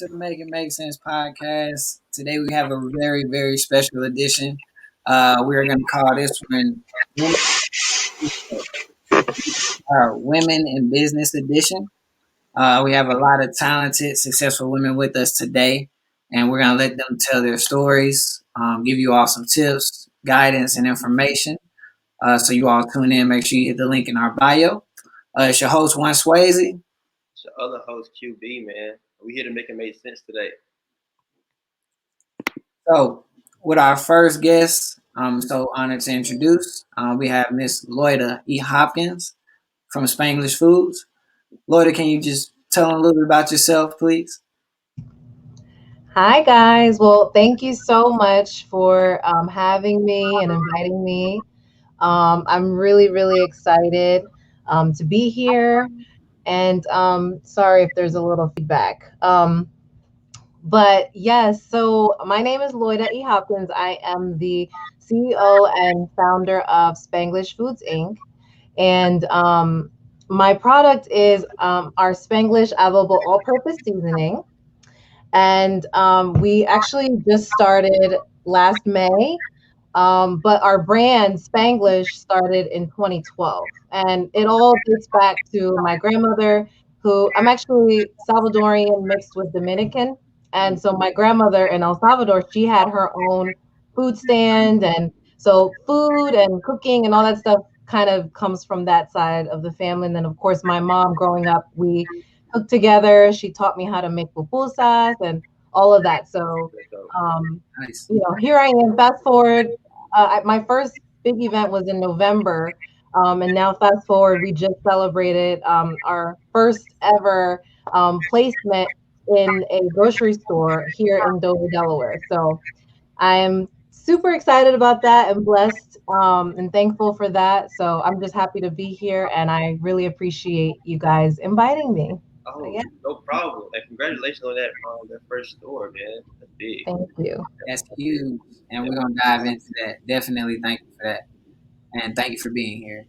to the Make It Make Sense podcast. Today we have a very, very special edition. We're going to call this one our Women in Business edition. We have a lot of talented, successful women with us today, and we're going to let them tell their stories, give you all some tips, guidance, and information. So you all tune in. Make sure you hit the link in our bio. It's your host, One Swayze. It's your other host, QB, man. We here to make it make sense today. So, with our first guest, I'm so honored to introduce. We have Miss Loida E Hopkins from Spanglish Foods. Loida, can you just tell them a little bit about yourself, please? Hi, guys. Well, thank you so much for having me and inviting me. I'm really, really excited to be here. And sorry if there's a little feedback. But yes, so my name is Loida E Hopkins. I am the CEO and founder of Spanglish Foods Inc. And my product is our Spanglish Avocado all-purpose seasoning. And we actually just started last May, but our brand Spanglish started in 2012. And it all dates back to my grandmother, who I'm actually Salvadorian mixed with Dominican. And so my grandmother in El Salvador, she had her own food stand. And so food and cooking and all that stuff kind of comes from that side of the family. And then, of course, my mom growing up, we cooked together. She taught me how to make pupusas and all of that. So, Nice. here I am. Fast forward, my first big event was in November. And now, fast forward, we just celebrated our first ever placement in a grocery store here in Dover, Delaware. So I'm super excited about that and blessed and thankful for that. So I'm just happy to be here, and I really appreciate you guys inviting me. Oh, Yeah. no problem. And congratulations on that first store, man. That's big. Thank you. That's huge. And we're going to dive into that. Definitely thank you for that. And thank you for being here.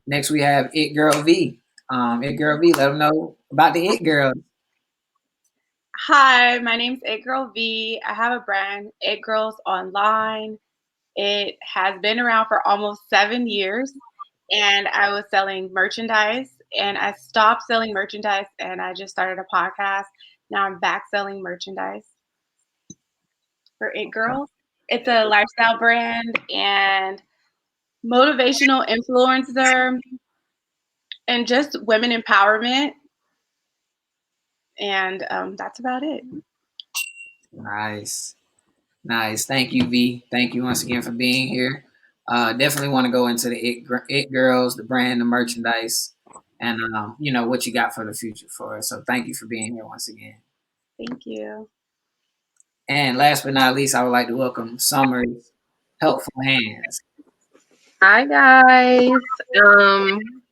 Next, we have It Girl V. It Girl V, let them know about the It Girl. Hi, my name's It Girl V. I have a brand, It Girls Online. It has been around for almost 7 years, and I was selling merchandise, and I stopped selling merchandise, and I just started a podcast. Now I'm back selling merchandise for It Girls. It's a lifestyle brand and motivational influencer and just women empowerment. And that's about it. Nice. Nice. Thank you, V. Thank you once again for being here. Definitely want to go into the It Girls, the brand, the merchandise, and what you got for the future for us. So thank you for being here once again. Thank you. And last but not least, I would like to welcome Summer's Helpful Hands. Hi guys.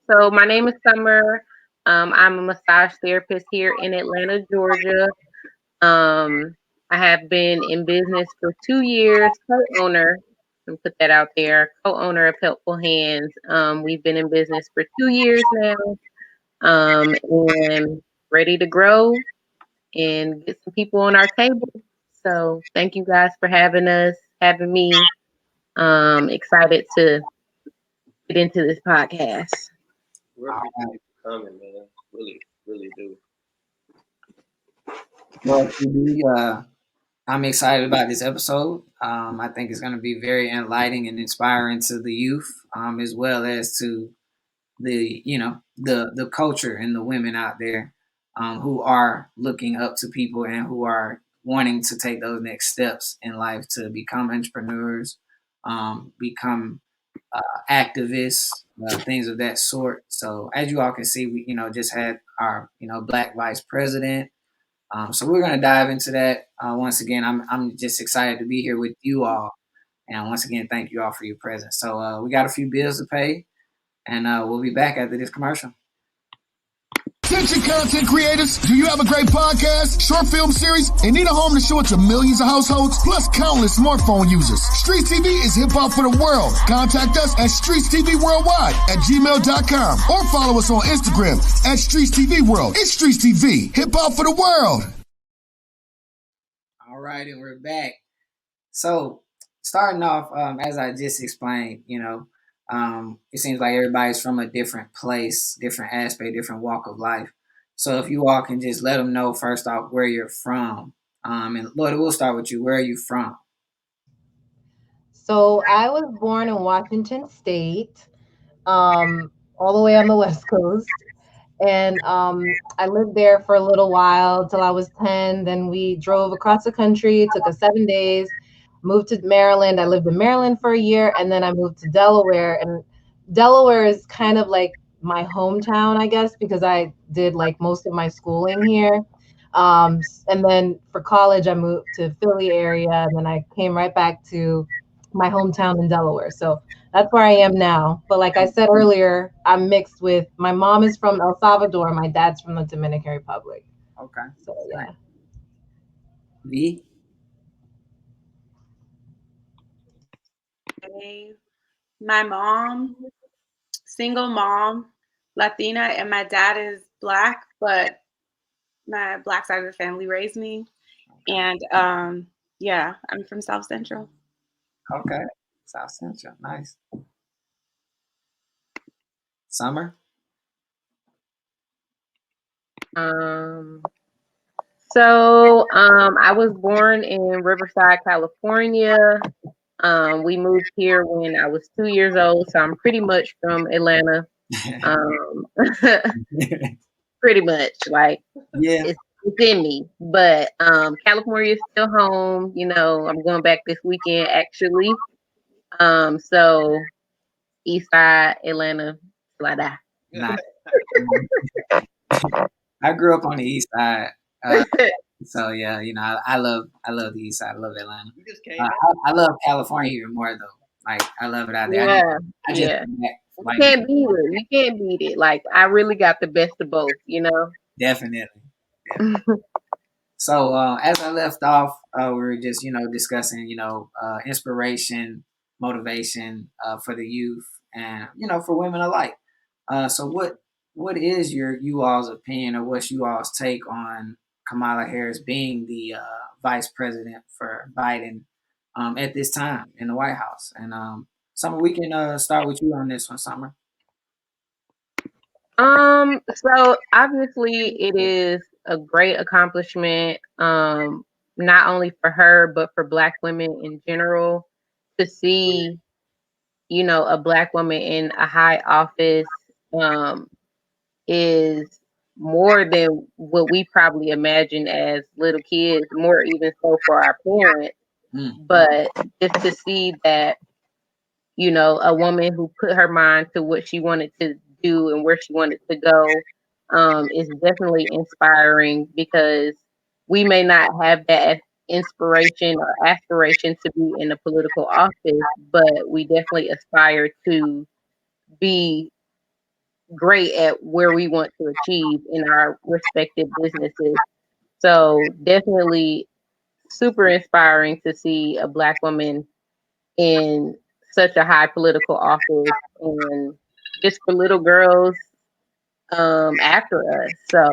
So my name is Summer. I'm a massage therapist here in Atlanta, Georgia. I have been in business for 2 years, co-owner, and put that out there, co-owner of Helpful Hands. We've been in business for 2 years now, and ready to grow and get some people on our table. So thank you guys for having me. Excited to get into this podcast. We're appreciative for coming, man. Really, really do. Well, I'm excited about this episode. I think it's going to be very enlightening and inspiring to the youth, as well as to the culture and the women out there who are looking up to people and who are wanting to take those next steps in life to become entrepreneurs, become activists, things of that sort. So as you all can see, we just had our Black Vice President. So we're gonna dive into that once again. I'm just excited to be here with you all, and once again, thank you all for your presence. So we got a few bills to pay, and we'll be back after this commercial. Attention content creators, do you have a great podcast, short film series, and need a home to show it to millions of households, plus countless smartphone users? Streets TV is hip hop for the world. Contact us at streetstvworldwide@gmail.com or follow us on Instagram at Streets TV World. It's Streets TV, hip hop for the world. All right, and we're back. So, starting off, as I just explained, it seems like everybody's from a different place, different aspect, different walk of life. So, if you all can just let them know first off where you're from, and Lloyd, we'll start with you. Where are you from? So I was born in Washington State, all the way on the West Coast. And I lived there for a little while till I was 10. Then we drove across the country. It took us 7 days. Moved to Maryland. I lived in Maryland for a year, and then I moved to Delaware. And Delaware is kind of like my hometown, I guess, because I did like most of my schooling here. And then for college, I moved to Philly area, and then I came right back to my hometown in Delaware. So that's where I am now. But like I said earlier, I'm mixed with my mom is from El Salvador, my dad's from the Dominican Republic. Okay. So yeah. V? My mom, single mom, Latina, and my dad is Black, but my Black side of the family raised me. And yeah, I'm from South Central. Okay. South Central. Nice. Summer? I was born in Riverside, California. We moved here when I was 2 years old, so I'm pretty much from Atlanta. Pretty much, like Yeah. it's in me. But California is still home. I'm going back this weekend actually. So East Side, Atlanta, like that. Nice. I grew up on the East Side. So yeah, I love the East Side. I love Atlanta. You just came I love California even more though. Like I love it out there. Yeah, I just yeah. like, You can't beat it. You can't beat it. Like I really got the best of both. definitely. So as I left off, we were just discussing inspiration, motivation for the youth, and for women alike. So what is you all's opinion, or what's you all's take on Kamala Harris being the vice president for Biden at this time in the White House? And Summer, we can start with you on this one, Summer. So obviously it is a great accomplishment, not only for her, but for Black women in general to see, a Black woman in a high office, is more than what we probably imagined as little kids, more even so for our parents. But just to see that, a woman who put her mind to what she wanted to do and where she wanted to go, is definitely inspiring because we may not have that inspiration or aspiration to be in a political office, but we definitely aspire to be great at where we want to achieve in our respective businesses. So definitely super inspiring to see a Black woman in such a high political office, and just for little girls after us. So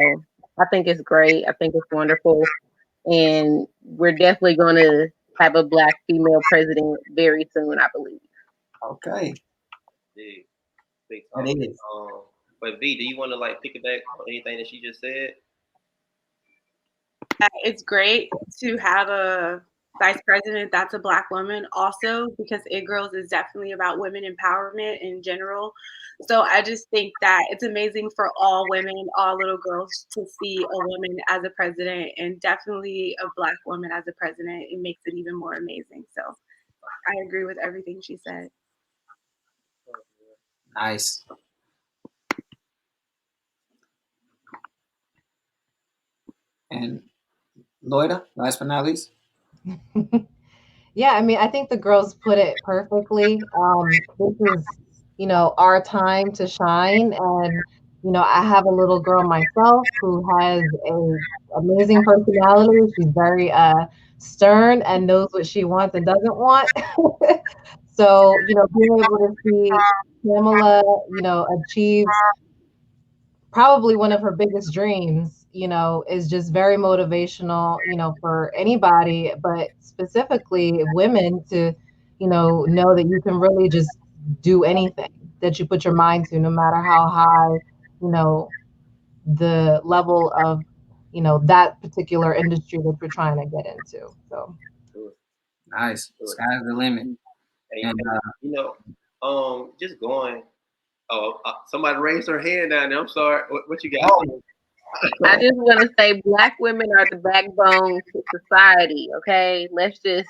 I think it's great. I think it's wonderful. And we're definitely going to have a Black female president very soon, I believe. Okay. Big That is. But V, do you want to piggyback on anything that she just said? It's great to have a vice president that's a Black woman also, because It Girls is definitely about women empowerment in general. So I just think that it's amazing for all women, all little girls, to see a woman as a president, and definitely a Black woman as a president. It makes it even more amazing. So I agree with everything she said. Nice. And Loida, last but not least. Yeah, I mean, I think the girls put it perfectly. This is, our time to shine, and I have a little girl myself who has a amazing personality. She's very stern and knows what she wants and doesn't want. So, being able to see Pamela, achieve probably one of her biggest dreams, is just very motivational, for anybody, but specifically women to, know that you can really just do anything that you put your mind to, no matter how high, you know, the level of, that particular industry that you're trying to get into. So, Sure, Nice. sure. Sky's the limit. And, And just going. Oh, somebody raised their hand down there. I'm sorry. What you got? oh, I just want to say Black women are the backbone to society. Okay, let's just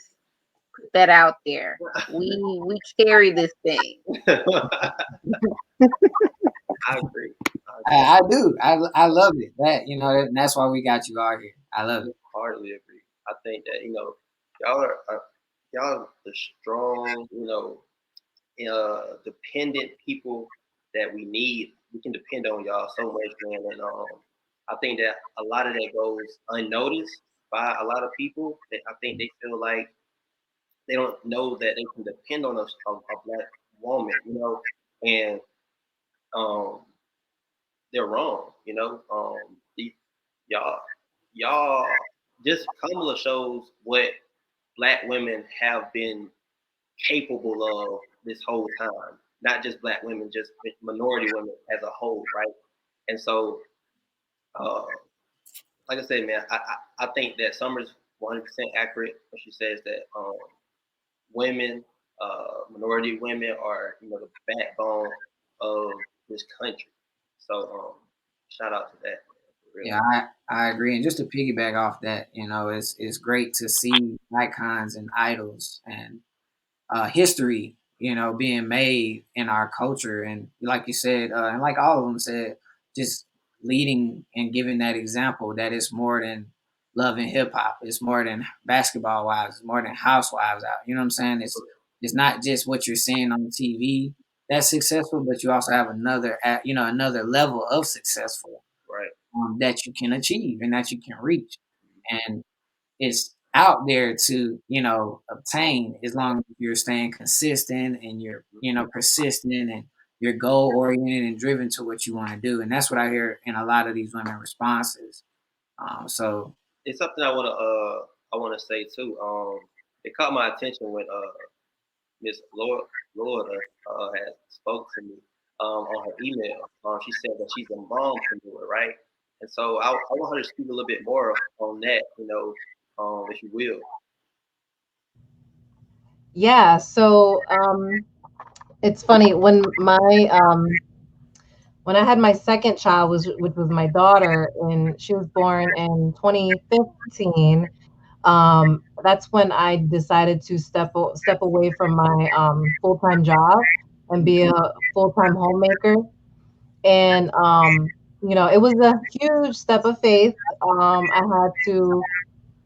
put that out there. We carry this thing. I agree. I do. I love it. That and that's why we got you out here. I love it. Hardly agree. I think that y'all y'all the strong, dependent people that we need. We can depend on y'all so much, man. And I think that a lot of that goes unnoticed by a lot of people. That I think they feel like they don't know that they can depend on a black woman, and um, they're wrong. Y'all, y'all, just Kamala shows what black women have been capable of this whole time. Not just black women, just minority women as a whole, right? And so, uh, like I said, man, I think that Summer's 100% accurate when she says that women, minority women, are the backbone of this country. So, shout out to that. Man, for real. Yeah, I agree. And just to piggyback off that, it's great to see icons and idols and history, being made in our culture. And like you said, and like all of them said, just leading and giving that example that it's more than love and hip hop. It's more than basketball wives. It's more than housewives out. You know what I'm saying? It's not just what you're seeing on TV that's successful, but you also have another level of successful Right. that you can achieve and that you can reach. And it's out there to obtain as long as you're staying consistent and you're persistent and you're goal oriented and driven to what you want to do. And that's what I hear in a lot of these women responses. So It's something I want to say too. It caught my attention when Miss Loida had spoke to me on her email. She said that she's a mompreneur, right? And so I want her to speak a little bit more on that, if you will. yeah. So, it's funny when I had my second child, which was my daughter, and she was born in 2015. That's when I decided to step away from my full time job and be a full time homemaker. And it was a huge step of faith. I had to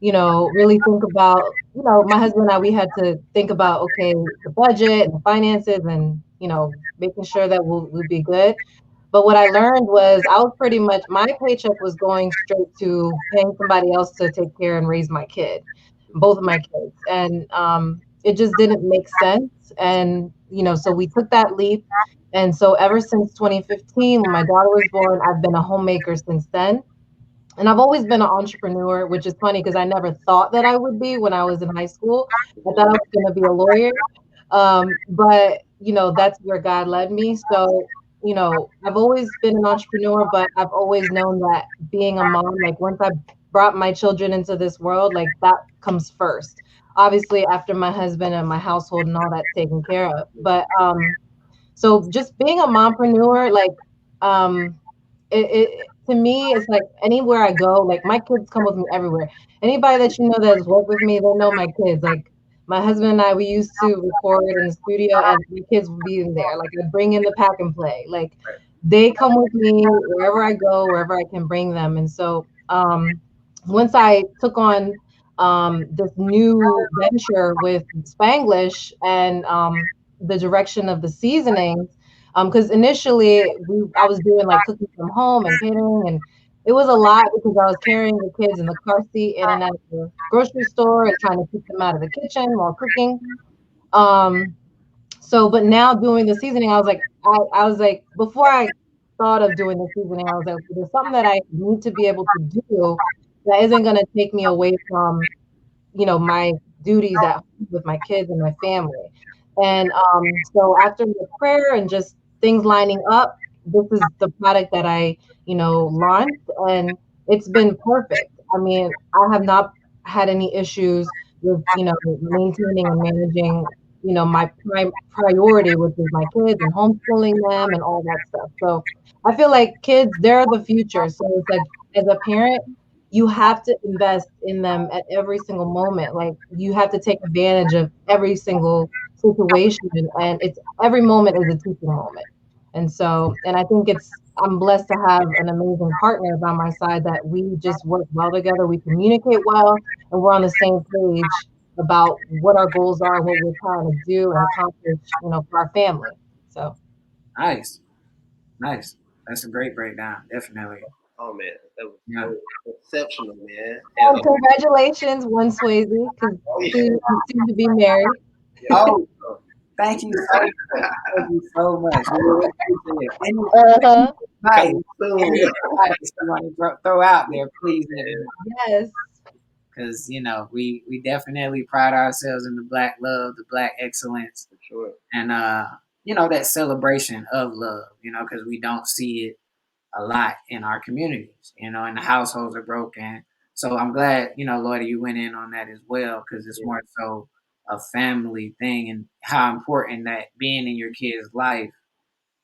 really think about, my husband and I, we had to think about, okay, the budget and the finances and, making sure that we'll be good. But what I learned was I was pretty much, my paycheck was going straight to paying somebody else to take care and raise my kid, both of my kids. And it just didn't make sense. And, so we took that leap. And so ever since 2015, when my daughter was born, I've been a homemaker since then. And I've always been an entrepreneur, which is funny because I never thought that I would be when I was in high school. I thought I was going to be a lawyer. But, that's where God led me. So, I've always been an entrepreneur, but I've always known that being a mom, like once I brought my children into this world, like that comes first. Obviously, after my husband and my household and all that's taken care of. But so just being a mompreneur, like it to me, it's like anywhere I go, like my kids come with me everywhere. Anybody that that has worked with me, they know my kids. Like my husband and I, we used to record in the studio, and the kids would be in there. Like I bring in the pack and play. Like they come with me wherever I go, wherever I can bring them. And so once I took on this new venture with Spanglish and the direction of the seasonings, Because initially I was doing like cooking from home and catering, and it was a lot because I was carrying the kids in the car seat in and out of the grocery store and trying to keep them out of the kitchen while cooking. Um, so, but now doing the seasoning, I was like, before I thought of doing the seasoning, I was like, there's something that I need to be able to do that isn't going to take me away from, my duties at home with my kids and my family. And so after the prayer and just things lining up, this is the product that I, launched, and it's been perfect. I mean, I have not had any issues with, maintaining and managing, my priority, which is my kids and homeschooling them and all that stuff. So I feel like kids, they're the future. So it's like, as a parent, you have to invest in them at every single moment. Like, you have to take advantage of every single situation, and it's every moment is a teaching moment. And I think I'm blessed to have an amazing partner by my side that we just work well together. We communicate well, and we're on the same page about what our goals are, what we're trying to do and accomplish, for our family. So Nice, nice. That's a great breakdown. Definitely. Oh man, that was Yeah. so exceptional, man. And congratulations, one Swayze, because oh yeah, soon to be married. yeah. Oh, thank you so much. Thank you so much. We really appreciate it. Any Uh-huh. advice, Soon. any advice you want to throw out there, please let me know. Yes. Because, we definitely pride ourselves in the Black love, the Black excellence, For sure. and, that celebration of love, because we don't see it a lot in our communities, and the households are broken. So I'm glad, Loida, you went in on that as well, because it's more so a family thing and how important that being in your kid's life,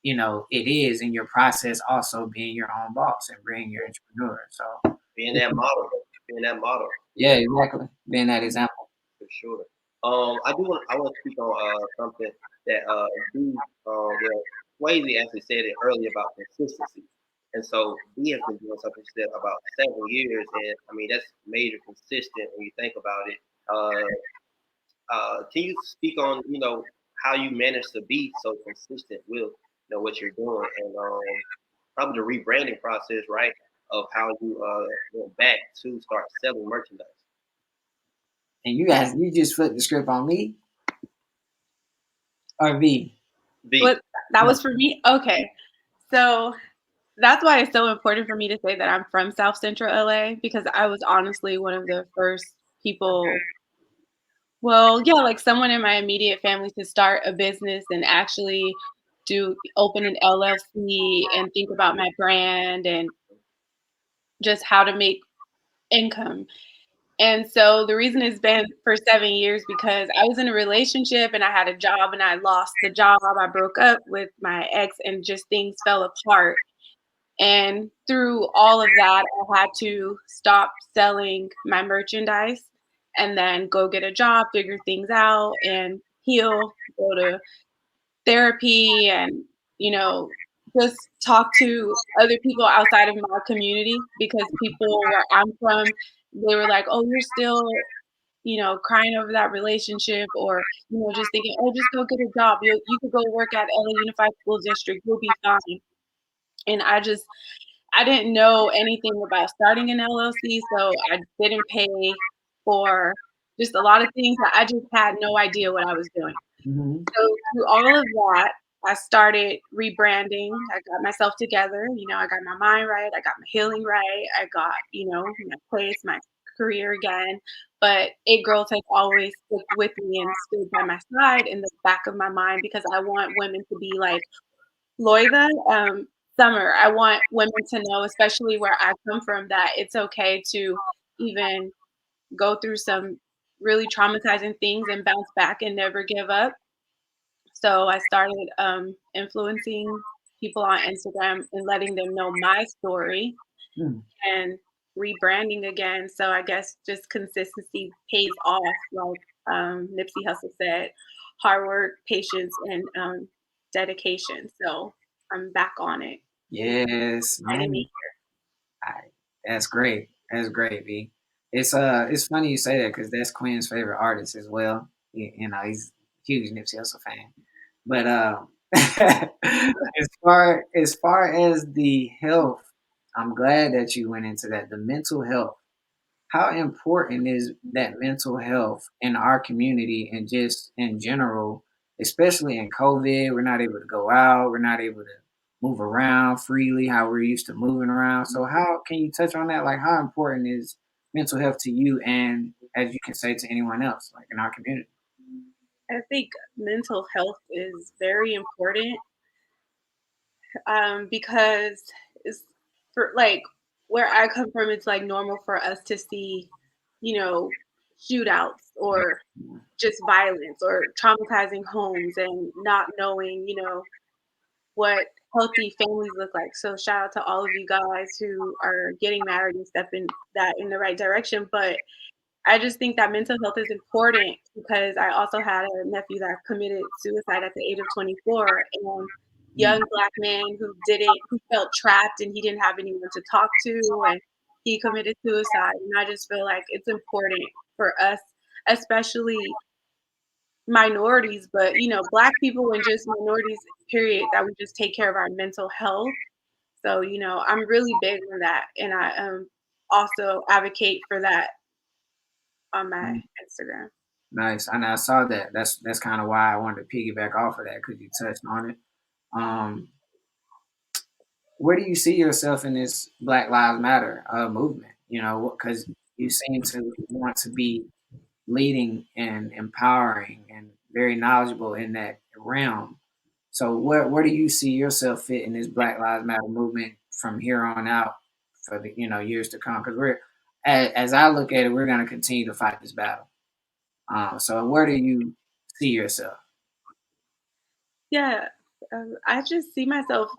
it is in your process, also being your own boss and being your entrepreneur. So Being that model. Being that model. yeah, exactly. Being that example. For sure. I want to speak on something that well, Swayze actually said it earlier about consistency. And so we have been doing something she said about 7 years, and I mean that's major consistent when you think about it. Can you speak on how you manage to be so consistent with what you're doing, and probably the rebranding process, right, of how you went back to start selling merchandise? And you just flipped the script on me or V? V. What, that was for me? Okay. So that's why it's so important for me to say that I'm from South Central LA, because I was honestly one of the first people, well, yeah, like someone in my immediate family to start a business and actually do open an LLC and think about my brand and just how to make income. And so the reason it's been for 7 years, because I was in a relationship and I had a job and I lost the job. I broke up with my ex and just things fell apart. And through all of that, I had to stop selling my merchandise and then go get a job, figure things out, and heal, go to therapy, and, you know, just talk to other people outside of my community, because people where I'm from, they were like, oh, you're still, crying over that relationship, or, just thinking, oh, just go get a job. You could go work at LA Unified School District. You'll be fine. And I didn't know anything about starting an LLC, so I didn't pay for just a lot of things that I just had no idea what I was doing. Mm-hmm. So through all of that, I started rebranding. I got myself together. I got my mind right. I got my healing right. I got, my place, my career again. But It Girls has always stuck with me and stood by my side in the back of my mind, because I want women to be like Loida, Summer. I want women to know, especially where I come from, that it's okay to even go through some really traumatizing things and bounce back and never give up. So I started influencing people on Instagram and letting them know my story Mm. and rebranding again. So I guess just consistency pays off, like Nipsey Hussle said, hard work, patience, and dedication. So I'm back on it. Yes, Letting man. me. That's great. That's great, V. It's funny you say that because that's Quinn's favorite artist as well. He's a huge Nipsey Hussle fan. But as far as the health, I'm glad that you went into that. The mental health. How important is that mental health in our community and just in general, especially in COVID? We're not able to go out. We're not able to move around freely how we're used to moving around. So, how can you touch on that? Like, how important is mental health to you, and as you can say to anyone else, like in our community? I think mental health is very important because it's for like where I come from, it's like normal for us to see, you know, shootouts or just violence or traumatizing homes and not knowing, what healthy families look like. So shout out to all of you guys who are getting married and stepping that in the right direction. But I just think that mental health is important because I also had a nephew that committed suicide at the age of 24, and young black man who felt trapped and he didn't have anyone to talk to, and he committed suicide. And I just feel like it's important for us, especially minorities, but black people and just minorities, period, that we just take care of our mental health. So, I'm really big on that, and I also advocate for that on my Mm, Instagram. nice, and I saw that. That's kind of why I wanted to piggyback off of that because you touched on it. Um, where do you see yourself in this Black Lives Matter movement? Because you seem to want to be leading and empowering and very knowledgeable in that realm. So where do you see yourself fit in this Black Lives Matter movement from here on out for the years to come? Because as I look at it, we're going to continue to fight this battle. So where do you see yourself? Yeah, I just see myself.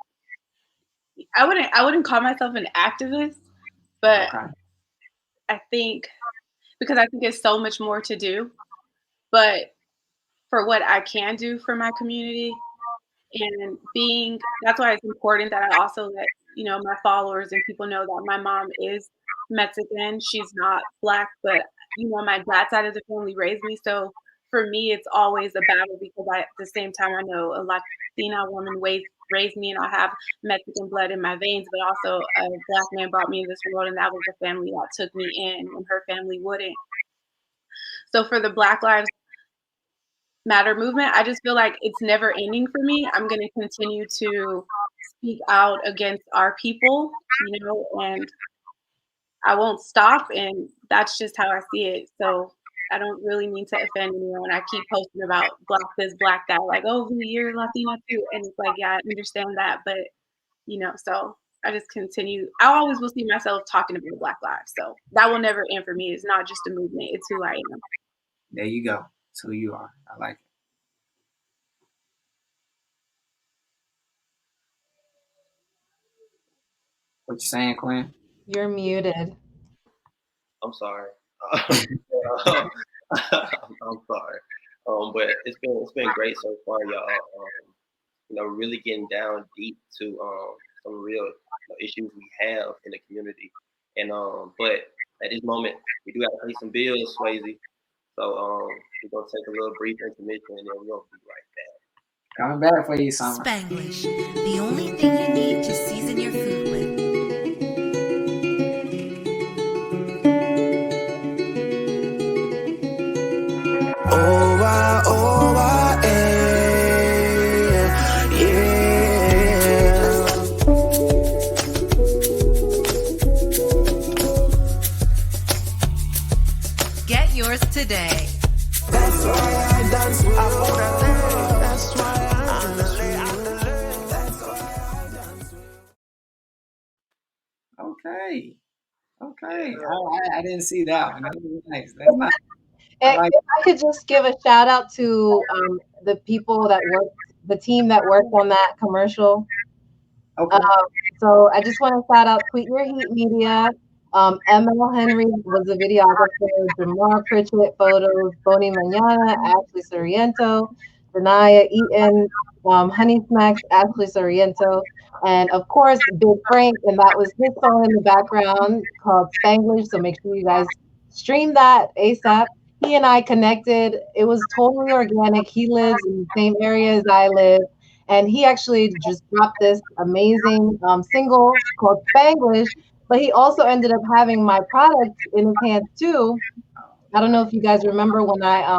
I wouldn't call myself an activist, but Okay. I think because I think there's so much more to do. But for what I can do for my community, and being that's why it's important that I also let my followers and people know that my mom is Mexican. She's not black, but my dad's side of the family raised me. So for me, it's always a battle because at the same time I know a Latina woman raised me, and I have Mexican blood in my veins, but also a black man brought me in this world, and that was the family that took me in when her family wouldn't. So for the Black Lives Matter movement, I just feel like it's never ending for me. I'm going to continue to speak out against our people, and I won't stop. And that's just how I see it. So I don't really mean to offend anyone. I keep posting about black this, black that, like, oh, you're Latina too. And it's like, yeah, I understand that. But, so I just continue. I always will see myself talking about Black lives. So that will never end for me. It's not just a movement, it's who I am. There you go. That's who you are. I like it. What you saying, Quinn? You're muted. I'm sorry. I'm sorry. But it's been great so far, y'all. Really getting down deep to some real issues we have in the community. And but at this moment, we do have to pay some bills, Swayze. So we're gonna take a little brief intermission, and then we're gonna be right back. Coming back for you, Summer. Spanglish, the only thing you need to season your food with. Oh, yeah. Get yours today. That's why I dance with you. That's why I'm the lay. That's why I dance with you. Okay. Okay. Yeah. I didn't see that one. That was nice. That's nice. I And like if I could just give a shout out to the people that worked, the team that worked on that commercial. okay. So I just want to shout out Tweet Your Heat Media. ML Henry was the videographer, Jamar Pritchett photos, Boni Manana, Ashley Soriento, Denaya Eaton, Honey Smacks, Ashley Soriento, and of course Big Frank, and that was his song in the background called Spanglish. So make sure you guys stream that ASAP. He and I connected. It was totally organic. He lives in the same area as I live. and he actually just dropped this amazing single called Spanglish. But he also ended up having my product in his hands too. I don't know if you guys remember when I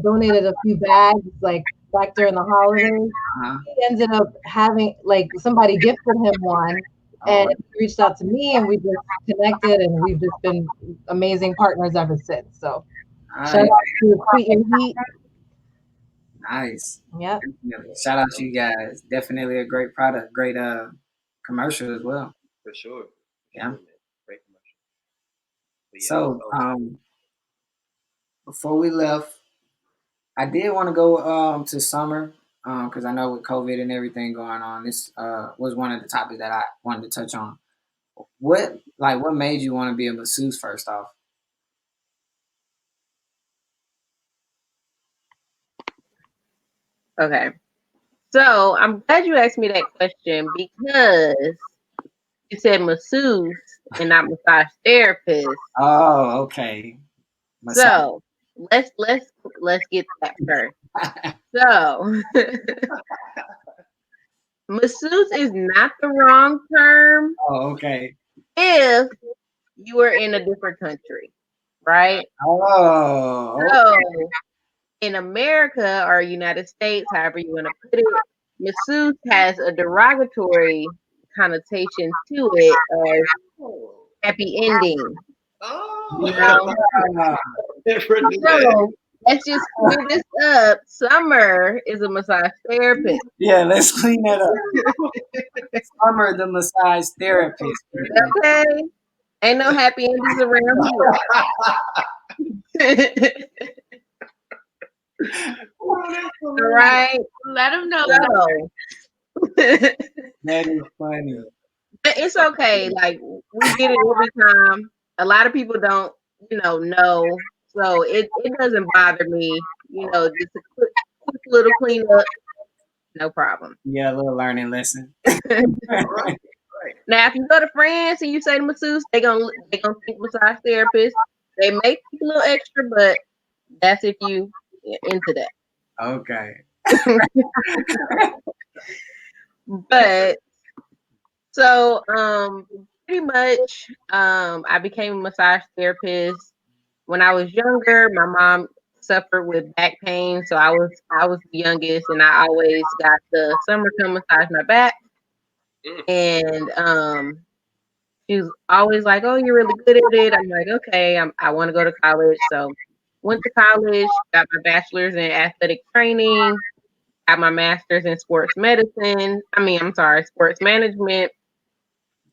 donated a few bags like back during the holidays. Uh-huh. He ended up having like somebody gifted him one, and Oh, he reached out to me, and we just connected, and we've just been amazing partners ever since. So shout nice, out to Sweet and Heat. nice. Yep. Definitely. Shout out to you guys. Definitely a great product, great commercial as well. For sure. For Yeah. sure, man. Great commercial. But yeah, So so before we left, I did want to go to summer because I know with COVID and everything going on, this was one of the topics that I wanted to touch on. What made you want to be a masseuse first off? Okay. So I'm glad you asked me that question because you said masseuse and not massage therapist. Oh, okay. Massage. So let's get that first. So masseuse is not the wrong term Oh, okay. if you are in a different country, right? Oh, So in America or United States, however you want to put it, masseuse has a derogatory connotation to it of oh, happy ending. You oh. know, yeah. Never knew that. so let's just clear this up. Summer is a massage therapist. Yeah, let's clean that up. Summer, the massage therapist. Okay, ain't no happy endings around here. Oh, that's All hilarious. right, Let them know. so That is funny. it's okay. Like we get it every time. A lot of people don't, know. So it doesn't bother me. Just a quick little cleanup, no problem. Yeah, a little learning lesson. Right, right. Now, if you go to France and you say to masseuse, they gonna think massage therapist. They may take a little extra, but that's if you into that. Okay. But so pretty much I became a massage therapist when I was younger. My mom suffered with back pain, so I was the youngest, and I always got the summer come massage my back. Mm. And she was always like, "Oh, you're really good at it." I'm like, "Okay, I want to go to college." So went to college, got my bachelor's in athletic training, got my master's in sports medicine. I'm sorry, sports management.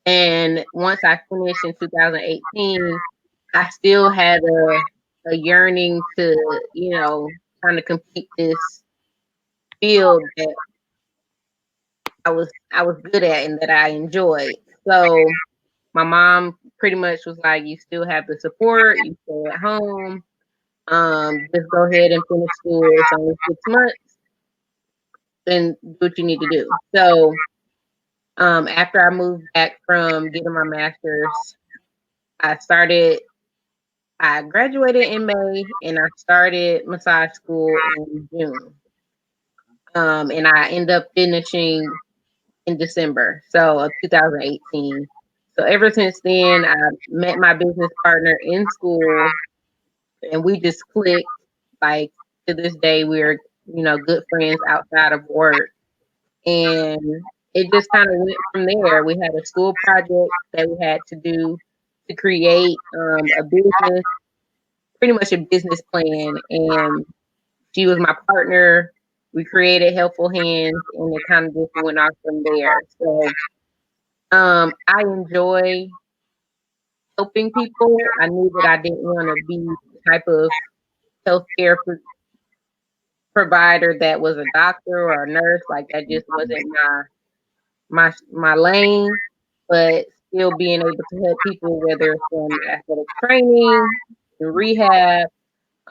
And once I finished in 2018, I still had a yearning to, kind of complete this field that I was good at and that I enjoyed. So my mom pretty much was like, "You still have the support. You stay at home. Just go ahead and finish school. It's only 6 months, and do what you need to do." So after I moved back from getting my master's, I started. I graduated in May, and I started massage school in June. And I ended up finishing in December, so of 2018. So ever since then, I met my business partner in school, and we just clicked. Like to this day, we're good friends outside of work, and it just kind of went from there. We had a school project that we had to do to create a business, pretty much a business plan, and she was my partner. We created Helpful Hands, and it kind of just went off from there. So I enjoy helping people. I knew that I didn't want to be the type of healthcare provider that was a doctor or a nurse. Like that just wasn't my lane. But still being able to help people, whether it's from athletic training, rehab,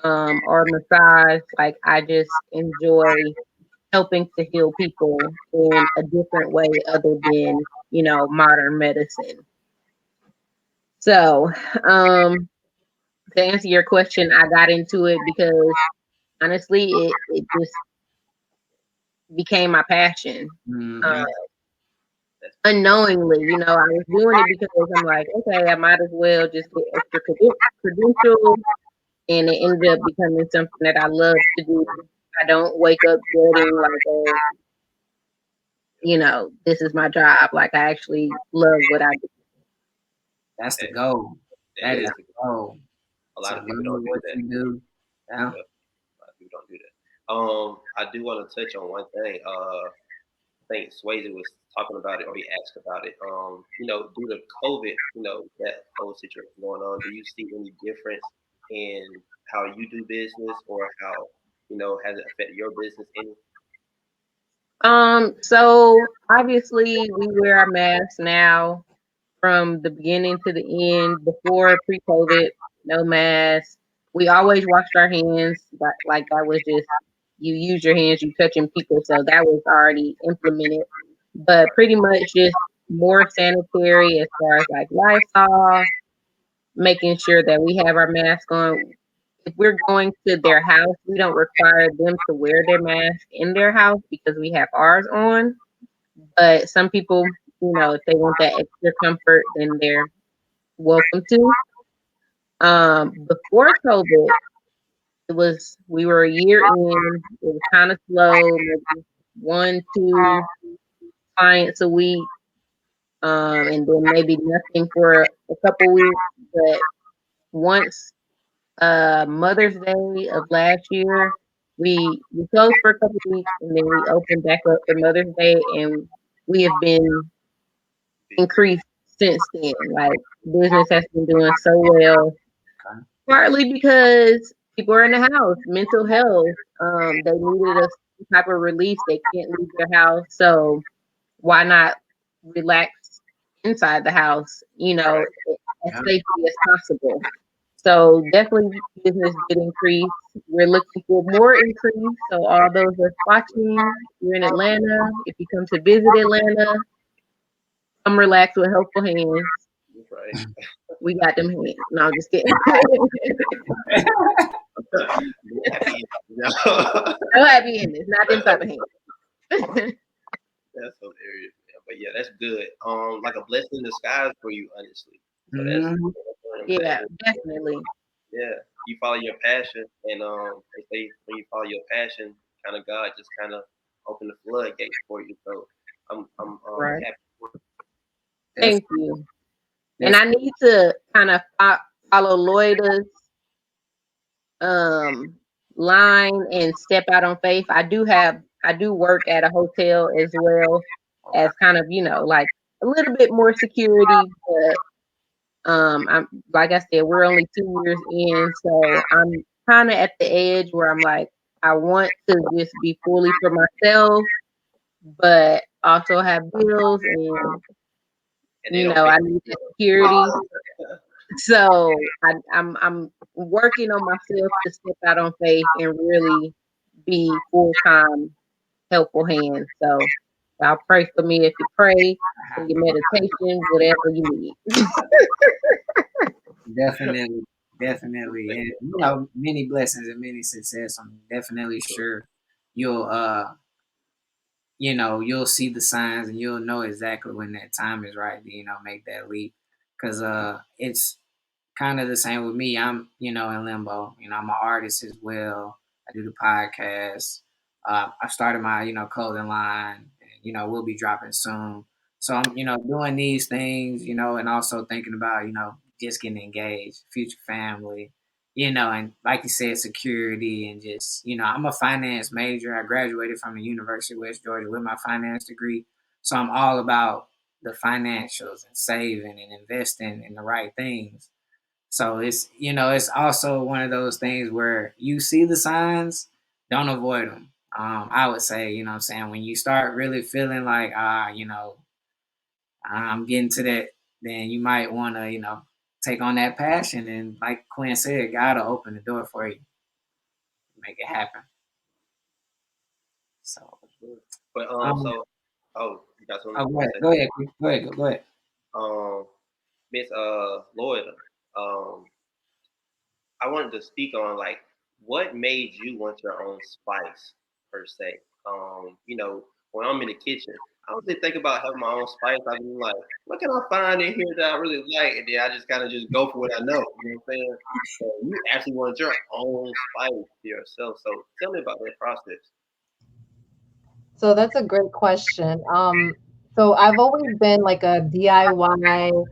or massage, like I just enjoy helping to heal people in a different way other than modern medicine. So, to answer your question, I got into it because honestly, it just became my passion. Mm-hmm. Unknowingly, you know, I was doing it because I'm like, okay, I might as well just get extra credentials, and it ended up becoming something that I love to do. I don't wake up dreading like, oh, you know, this is my job. Like I actually love what I do. That's the goal. That That is is the goal. a To lot of people love don't do what that. you do. Yeah. Yeah, a lot of people don't do that. I do want to touch on one thing. I think Swayze was talking about it, or he asked about it. Due to COVID, that whole situation going on, do you see any difference in how you do business, or how has it affected your business any? So obviously we wear our masks now from the beginning to the end. Before pre-COVID, no mask. We always washed our hands. Like that was just you use your hands, you touching people, so that was already implemented. But pretty much just more sanitary as far as like Lysol, making sure that we have our mask on. If we're going to their house, we don't require them to wear their mask in their house because we have ours on. But some people, you know, if they want that extra comfort, then they're welcome to. Before COVID, we were a year in. It was kind of slow, maybe one, two clients a week, and then maybe nothing for a couple weeks. But once Mother's Day of last year, we closed for a couple weeks and then we opened back up for Mother's Day, and we have been increased since then. Like business has been doing so well, partly because people are in the house, mental health. They needed a some type of release. They can't leave their house, so why not relax inside the house? You know, as Yeah. safely as possible. So definitely business did increase. We're looking for more increase. So all those that's watching, you're in Atlanta. If you come to visit Atlanta, come relax with helpful hands. Right. We got them hands. No, I'm just kidding. No happy endings, not them type of hands. That's hilarious, man. But yeah, that's good. Like a blessing in disguise for you, honestly. So that's Mm-hmm. what I'm Yeah, saying. definitely. Yeah, you follow your passion, and they say when you follow your passion, kind of God just kind of open the floodgates for you. So I'm Right. happy. Def- Thank you. And def- I need to kind of follow Loida's um line and step out on faith. I do work at a hotel as well as kind of, you know, like a little bit more security, but I'm like I said, we're only 2 years in, so I'm kind of at the edge where I'm like, I want to just be fully for myself, but also have bills and And they you don't know, pay. I need that security. So I'm working on myself to step out on faith and really be full time helpful hand. So y'all pray for me if you pray, for your meditation, whatever you need. Definitely, definitely, and many blessings and many success. I'm definitely sure you'll you'll see the signs and you'll know exactly when that time is right to make that leap, because it's kind of the same with me. I'm, in limbo. I'm an artist as well. I do the podcast. I started my, clothing line. And, we'll be dropping soon. So I'm, doing these things, and also thinking about, just getting engaged, future family, and like you said, security and just, I'm a finance major. I graduated from the University of West Georgia with my finance degree. So I'm all about the financials and saving and investing in the right things. So it's also one of those things where you see the signs, don't avoid them. I would say, what I'm saying, when you start really feeling like, I'm getting to that, then you might want to, take on that passion. And like Quinn said, God will open the door for you, make it happen. So, But um, so you got something oh, you go want ahead, to say? go ahead, go ahead, go ahead. Um, Miss Loyda, um, I wanted to speak on like what made you want your own spice per se. You know, when I'm in the kitchen, I don't really think about having my own spice. I be like, what can I find in here that I really like? And then I just kind of just go for what I know. You know what I'm saying? So you actually want your own spice for yourself. So tell me about that process. So that's a great question. So I've always been like a DIY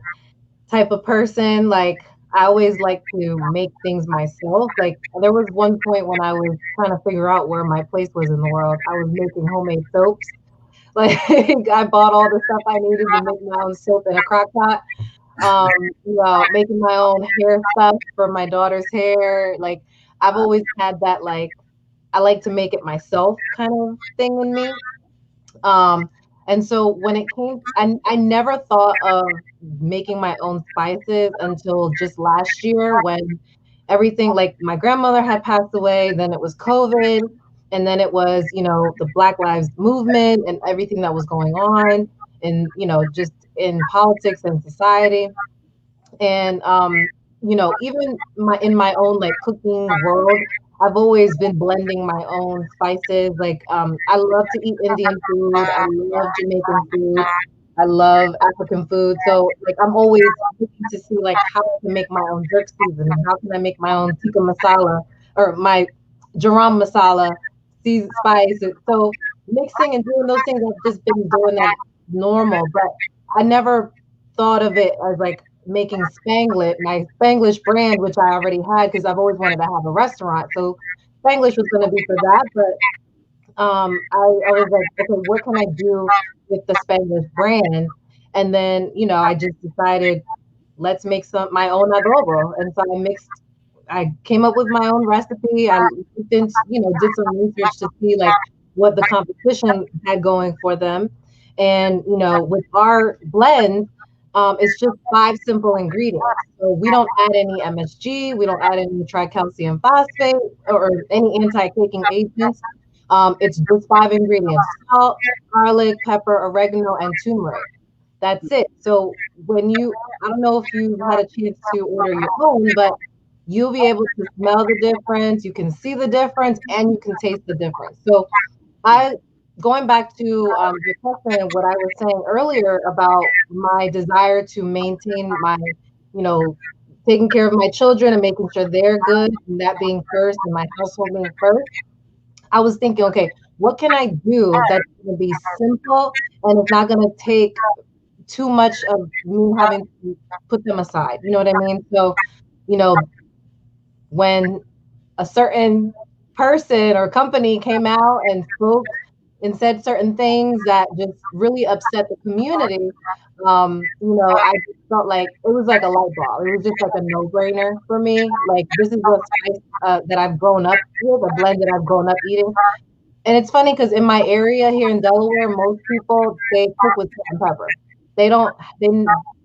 type of person. Like I always like to make things myself. Like there was one point when I was trying to figure out where my place was in the world. I was making homemade soaps. Like I bought all the stuff I needed to make my own soap in a crock pot. Making my own hair stuff for my daughter's hair. Like I've always had that like I like to make it myself kind of thing in me. Um, and so when it came, I never thought of making my own spices until just last year when everything, like my grandmother had passed away, then it was COVID, and then it was, the Black Lives Movement and everything that was going on and, just in politics and society. And even in my own like cooking world, I've always been blending my own spices. Like I love to eat Indian food, I love Jamaican food, I love African food. So like I'm always looking to see like how I can make my own jerk seasoning, how can I make my own tikka masala or my garam masala season spice. So mixing and doing those things, I've just been doing that normal, but I never thought of it as like making Spanglit, my Spanglish brand, which I already had because I've always wanted to have a restaurant. So Spanglish was going to be for that. But I was like, okay, what can I do with the Spanglish brand? And then, I just decided, let's make my own adobo. And so I came up with my own recipe. I looked into, did some research to see like what the competition had going for them. And, with our blend, it's just 5 simple ingredients. So we don't add any MSG, we don't add any tricalcium phosphate or any anti-caking agents. It's just 5 ingredients: salt, garlic, pepper, oregano, and turmeric. That's it. So I don't know if you've had a chance to order your own, but you'll be able to smell the difference, you can see the difference, and you can taste the difference. So I going back to your question and what I was saying earlier about my desire to maintain my, taking care of my children and making sure they're good, and that being first, and my household being first. I was thinking, okay, what can I do that's going to be simple and it's not going to take too much of me having to put them aside? You know what I mean? So, you know, when a certain person or company came out and spoke and said certain things that just really upset the community, I just felt like it was like a light bulb. It was just like a no-brainer for me. Like this is what spice that I've grown up with, a blend that I've grown up eating. And it's funny because in my area here in Delaware, most people they cook with salt and pepper. They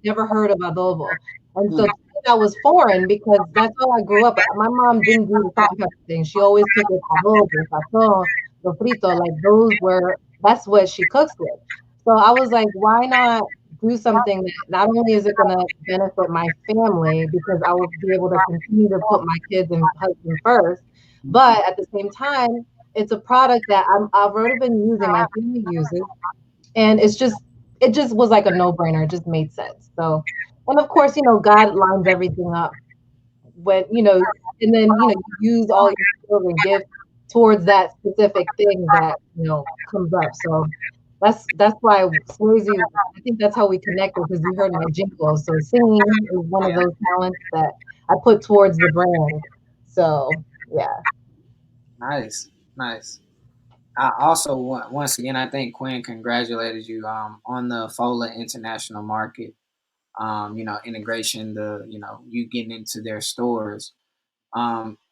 never heard of adobo. And so to me, that was foreign because that's how I grew up. My mom didn't do the salt and pepper thing. She always cooked with adobo, sazon, sofrito, like that's what she cooks with. So I was like, why not do something that not only is it gonna benefit my family because I will be able to continue to put my kids and husband first, but at the same time, it's a product that I've already been using, my family uses, and it just was like a no-brainer. It just made sense. So, and of course, God lines everything up when, and then, you use all your skills and gifts towards that specific thing that, comes up. So that's why Swayze, I think that's how we connected because we heard my jingles. So singing is one of those talents that I put towards the brand. So yeah. Nice, nice. I also once again, I think Quinn congratulated you on the FOLA international market. Integration, you getting into their stores.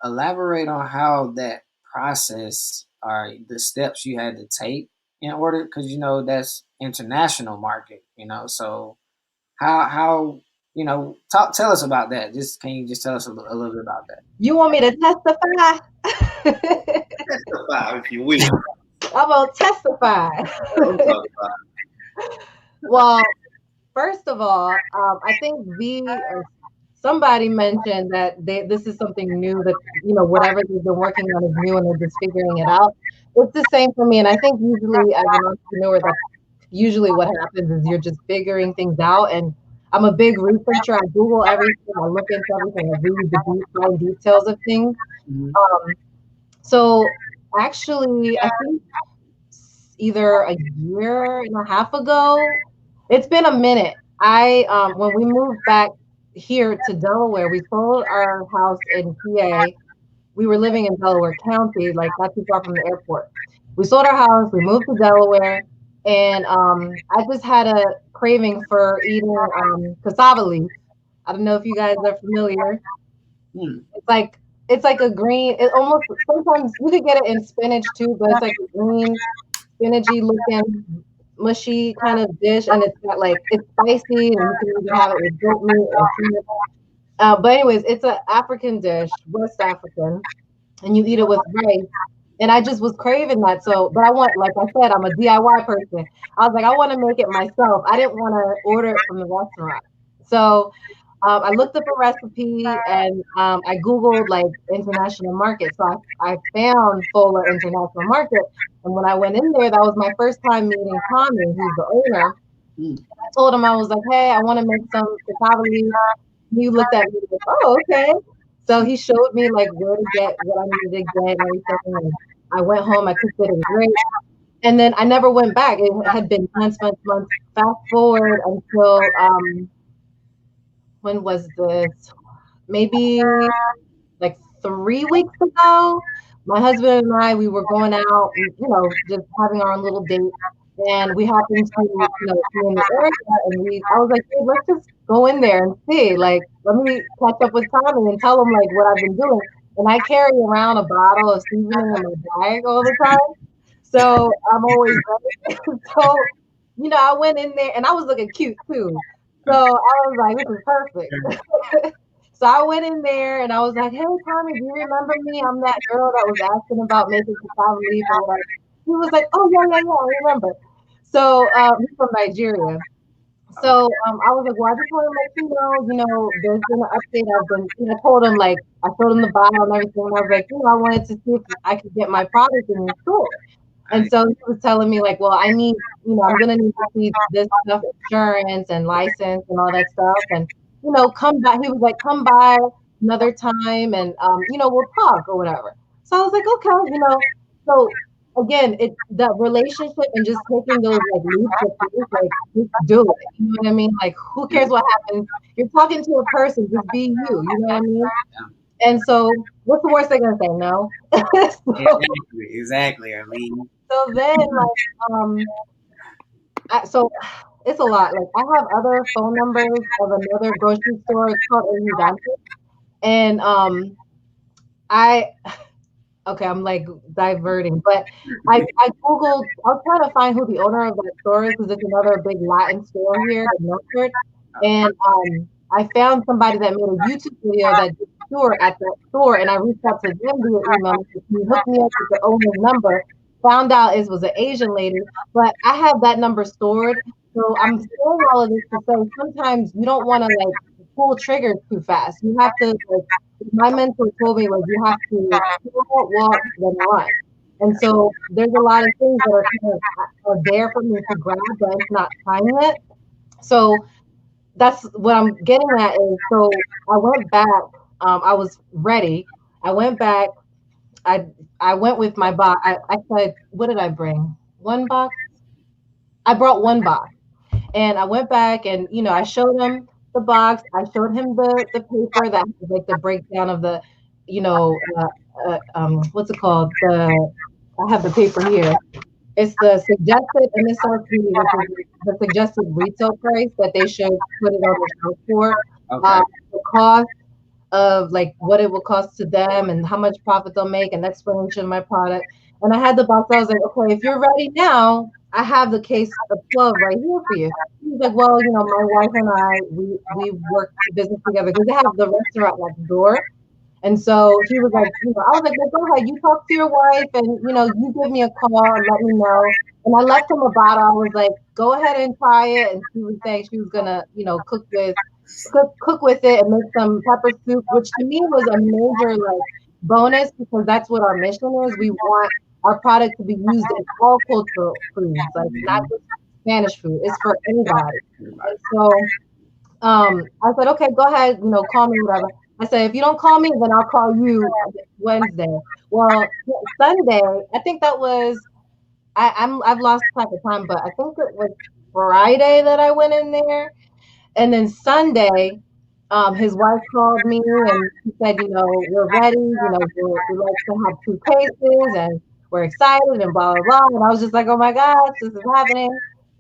Elaborate on how that process or the steps you had to take in order, because that's international market. So how tell us about that. Just can you just tell us a little bit about that? You want me to testify? Testify, if you will. I'm gonna testify. I'm talking about. Well, first of all, I think V or somebody mentioned that this is something new that whatever they've been working on is new and they're just figuring it out. it's the same for me. And I think usually as an entrepreneur, that's usually what happens is you're just figuring things out. And I'm a big researcher. I Google everything. I look into everything. I read the deep fine details of things. Mhm. So actually, I think either a year and a half ago, it's been a minute. When we moved back here to Delaware, we sold our house in PA. We were living in Delaware County, like not too far from the airport. We sold our house, we moved to Delaware, and I just had a craving for eating cassava leaf. I don't know if you guys are familiar. Hmm. It's like a green. It almost sometimes you could get it in spinach too, but it's like a green, spinachy looking, mushy kind of dish, and it's got like it's spicy, and you can either have it with goat meat or shrimp. But anyways, it's an African dish, West African, and you eat it with rice. And I just was craving that. So, but I want, like I said, I'm a DIY person. I was like, I want to make it myself. I didn't want to order it from the restaurant. So I looked up a recipe and I Googled like international market. So I found Fola International Market. And when I went in there, that was my first time meeting Tommy, who's the owner. Hmm. I told him, I was like, hey, I want to make some cassava leaf. He looked at me like, oh, okay. So he showed me like where to get what I needed to get and everything. And I went home, I cooked it, it was great. And then I never went back. It had been months, months, months. Fast forward until when was this? Maybe like 3 weeks ago. My husband and I, we were going out, just having our own little date. And we happened to, be in the area. And I was like, hey, let's just go in there and see. Like, let me catch up with Tommy and tell him, like, what I've been doing. And I carry around a bottle of seasoning in my bag all the time. So I'm always ready. So, I went in there and I was looking cute too. So I was like, this is perfect. So I went in there and I was like, hey, Tommy, do you remember me? I'm that girl that was asking about making cassava leaf or whatever. He was like, oh, yeah, I remember. So he's from Nigeria. So I was like, well, I just want to let there's been an update. I told him, like, I showed him the bottle and everything. And I was like, I wanted to see if I could get my product in the store. And so he was telling me, like, well, I need, I'm going to need to see this stuff, insurance and license and all that stuff. And, come back. He was like, come by another time and, we'll talk or whatever. So I was like, okay, so again, that relationship and just taking those like leaps of faith, like just do it. You know what I mean? Like, who cares what happens? You're talking to a person, just be you. You know what I mean? And so, what's the worst they're gonna say? No. Exactly. I mean, so then, so it's a lot. Like, I have other phone numbers of another grocery store. It's called Untitled, and okay, I'm like diverting, but I Googled, I was trying to find who the owner of that store is because it's another big Latin store here in Milford. And I found somebody that made a YouTube video that did a tour at that store, and I reached out to them via email. He hooked me up with the owner's number, found out it was an Asian lady, but I have that number stored. So I'm saying all of this to say sometimes you don't want to like pull triggers too fast. You have to like, my mentor told me, like, you have to walk, then run. And so there's a lot of things that are there for me to grab, but it's not time yet. So that's what I'm getting at is, so I went back. I was ready. I went back. I went with my box. I said, what did I bring? One box? I brought one box. And I went back and, I showed him the box. I showed him the paper that has like the breakdown of the, what's it called? I have the paper here. It's the suggested MSRP, which is the suggested retail price that they should put it on the shelf for. okay. The cost of like what it will cost to them and how much profit they'll make, and explanation of my product. And I had the box. I was like, okay, if you're ready now, I have the case of 12 right here for you. He's like, well, my wife and I, we work business together because they have the restaurant next door. And so he was like, I was like, well, go ahead, you talk to your wife and, you give me a call and let me know. And I left him a bottle. I was like, go ahead and try it. And she was saying she was going to, cook with it and make some pepper soup, which to me was a major like bonus because that's what our mission is. We want our product to be used in all cultural foods, like not just Spanish food. It's for anybody. And so I said, okay, go ahead, call me, whatever. I said, if you don't call me, then I'll call you Wednesday. Well, Sunday, I think that was I've lost track of time, but I think it was Friday that I went in there. And then Sunday, his wife called me and she said, we're ready. We like to have 2 cases and we're excited and blah, blah, blah. And I was just like, oh my gosh, this is happening.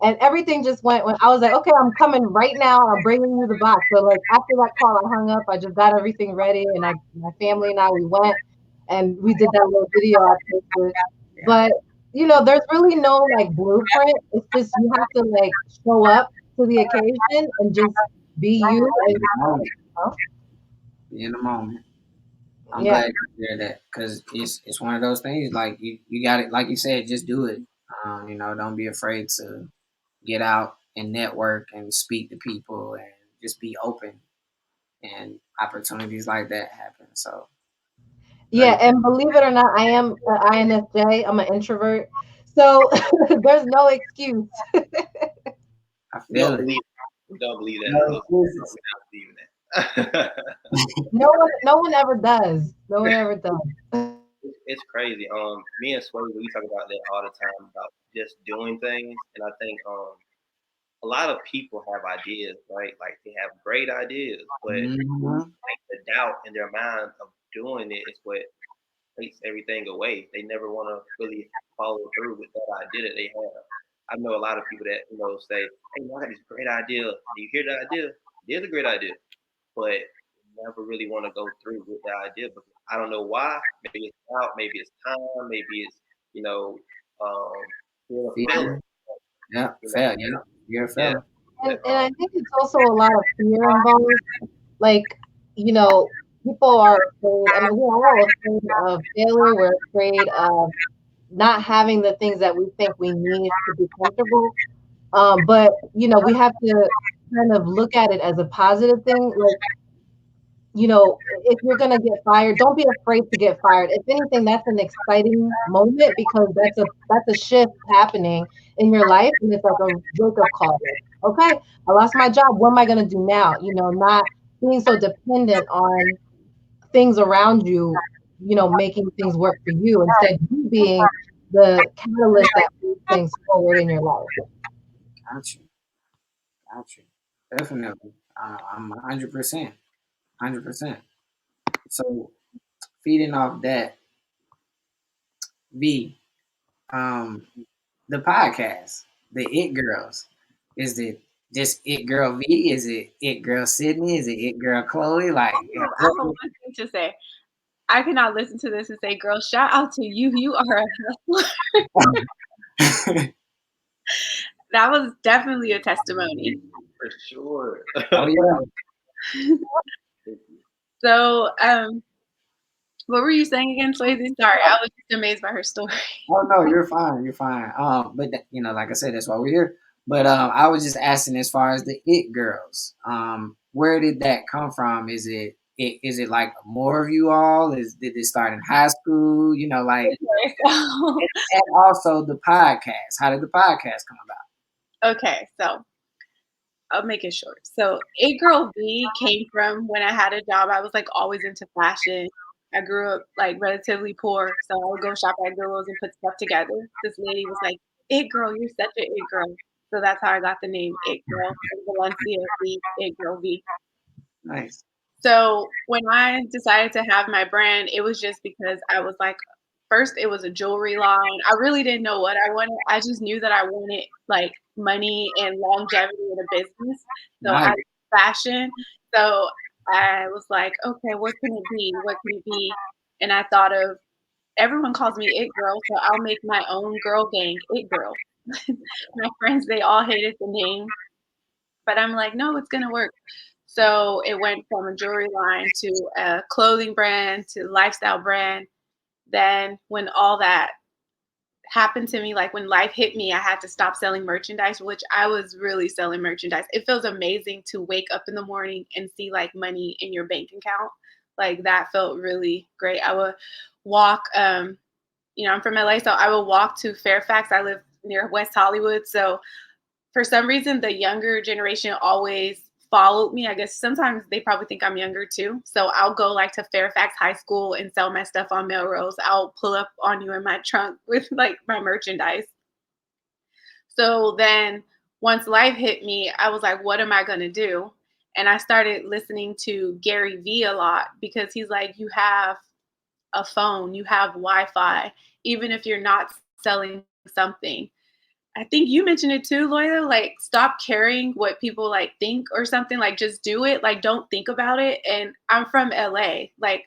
And everything just went when I was like, okay, I'm coming right now. I'm bringing you the box. So like after that call, I hung up. I just got everything ready and my family and I, we went and we did that little video I posted. But there's really no like blueprint. It's just you have to like show up to the occasion and just be you. Be in the moment. I'm Yeah. glad you hear that because it's one of those things like you got it, like you said, just do it. Don't be afraid to get out and network and speak to people and just be open, and opportunities like that happen. So Yeah, and believe it or not, I am an INFJ. I'm an introvert. So there's no excuse. I feel it. Don't believe that. No Don't believe that. No one ever does. No one ever does. It's crazy. Me and Sway, we talk about that all the time about just doing things, and I think a lot of people have ideas, right? Like they have great ideas, but like the doubt in their mind of doing it is what takes everything away. They never want to really follow through with that idea that they have. I know a lot of people that say, "Hey, I got this great idea." Do you hear the idea? It is a great idea, but never really want to go through with the idea because I don't know why. Maybe it's doubt, maybe it's time, maybe it's um, feeling. Yeah, fair. Yeah, you're a Yeah. fella. And I think it's also a lot of fear involved. Like, people are afraid. I mean, we're all afraid of failure. We're afraid of not having the things that we think we need to be comfortable. But we have to kind of look at it as a positive thing. Like, if you're gonna get fired, don't be afraid to get fired. If anything, that's an exciting moment because that's a shift happening in your life, and it's like a wake up call. Okay, I lost my job. What am I gonna do now? Not being so dependent on things around you, making things work for you instead you being the catalyst that moves things forward in your life. Got you. Got you. Definitely. I'm 100%. 100%. So feeding off that, V, um, the podcast, the It Girls, is it just It Girl V? Is it It Girl Sydney? Is it It Girl Chloe? Like, I have one thing to say. I cannot listen to this and say, "Girl, shout out to you. You are a hustler." That was definitely a testimony. For sure. oh yeah. So, what were you saying again, Swayze? Sorry, I was just amazed by her story. Oh no, you're fine. You're fine. But like I said, that's why we're here. But I was just asking as far as the It Girls. Where did that come from? Is it like more of you all? Did it start in high school? Like, Okay, so, and also the podcast. How did the podcast come about? okay, so I'll make it short. So, It Girl V came from when I had a job. I was like always into fashion. I grew up like relatively poor, so I would go shop at Goodwill's and put stuff together. This lady was like, "It Girl, you're such an It Girl." So that's how I got the name It Girl. Valencia V, It Girl V. Nice. So when I decided to have my brand, it was just because I was like, first it was a jewelry line. I really didn't know what I wanted. I just knew that I wanted like money and longevity in a business. So I Nice. fashion. So I was like, okay, what can it be? What can it be? And I thought of everyone calls me It Girl, so I'll make my own girl gang, It Girl. My friends, they all hated the name, but I'm like, no, it's gonna work. So it went from a jewelry line to a clothing brand to lifestyle brand. Then when all that happened to me, like when life hit me, I had to stop selling merchandise, which I was really selling merchandise. It feels amazing to wake up in the morning and see like money in your bank account. Like that felt really great. I would walk I'm from LA, so I will walk to Fairfax. I live near West Hollywood. So for some reason, the younger generation always followed me. I guess sometimes they probably think I'm younger too. So I'll go like to Fairfax High School and sell my stuff on Melrose. I'll pull up on you in my trunk with like my merchandise. So then once life hit me, I was like, what am I going to do? And I started listening to Gary Vee a lot because he's like, you have a phone, you have Wi-Fi, even if you're not selling something. I think you mentioned it too, Loida, like stop caring what people like think or something, like just do it. Like don't think about it. And I'm from LA. Like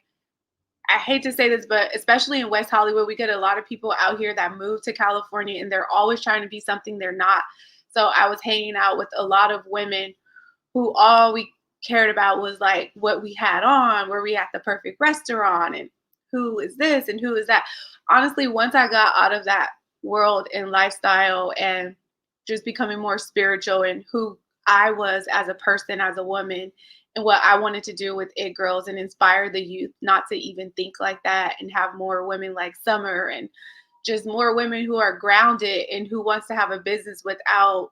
I hate to say this, but especially in West Hollywood, we get a lot of people out here that move to California and they're always trying to be something they're not. So I was hanging out with a lot of women who all we cared about was like what we had on, were we at the perfect restaurant, and who is this and who is that. Honestly, once I got out of that world and lifestyle and just becoming more spiritual and who I was as a person, as a woman, and what I wanted to do with It Girls and inspire the youth not to even think like that and have more women like Summer and just more women who are grounded and who wants to have a business without,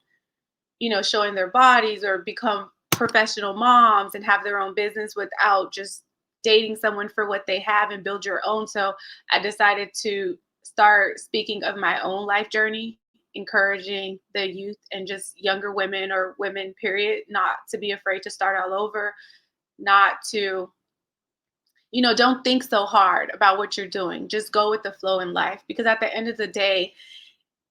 showing their bodies or become professional moms and have their own business without just dating someone for what they have and build your own. So I decided to start speaking of my own life journey, encouraging the youth and just younger women or women, period, not to be afraid to start all over, not to, don't think so hard about what you're doing. Just go with the flow in life because at the end of the day,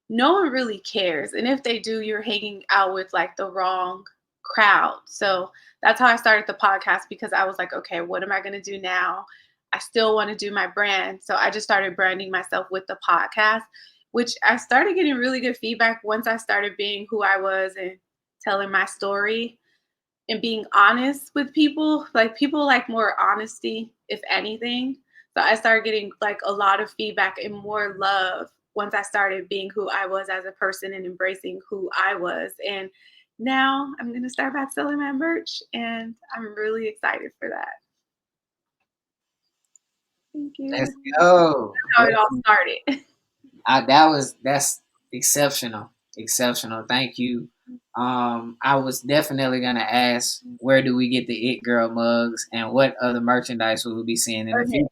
no one really cares. And if they do, you're hanging out with like the wrong crowd. So that's how I started the podcast because I was like, okay, what am I going to do now? I still want to do my brand. So I just started branding myself with the podcast, which I started getting really good feedback once I started being who I was and telling my story and being honest with people. Like people like more honesty, if anything. So I started getting like a lot of feedback and more love once I started being who I was as a person and embracing who I was. And now I'm going to start back selling my merch and I'm really excited for that. Thank you. Let's go. That's how it all started. That's exceptional. Exceptional. Thank you. I was definitely gonna ask where do we get the It Girl mugs and what other merchandise will we be seeing in the future?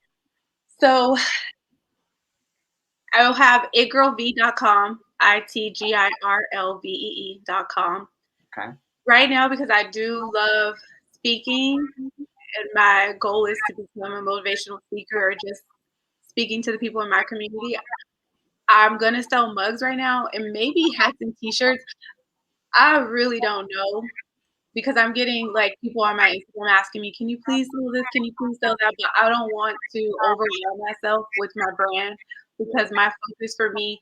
So I will have itgirlv.com, itgirlvee.com. Okay. Right now, because I do love speaking and my goal is to become a motivational speaker or just speaking to the people in my community, I'm going to sell mugs right now and maybe hats and t-shirts. I really don't know because I'm getting like people on my Instagram asking me, can you please sell this? Can you please sell that? But I don't want to overwhelm myself with my brand because my focus for me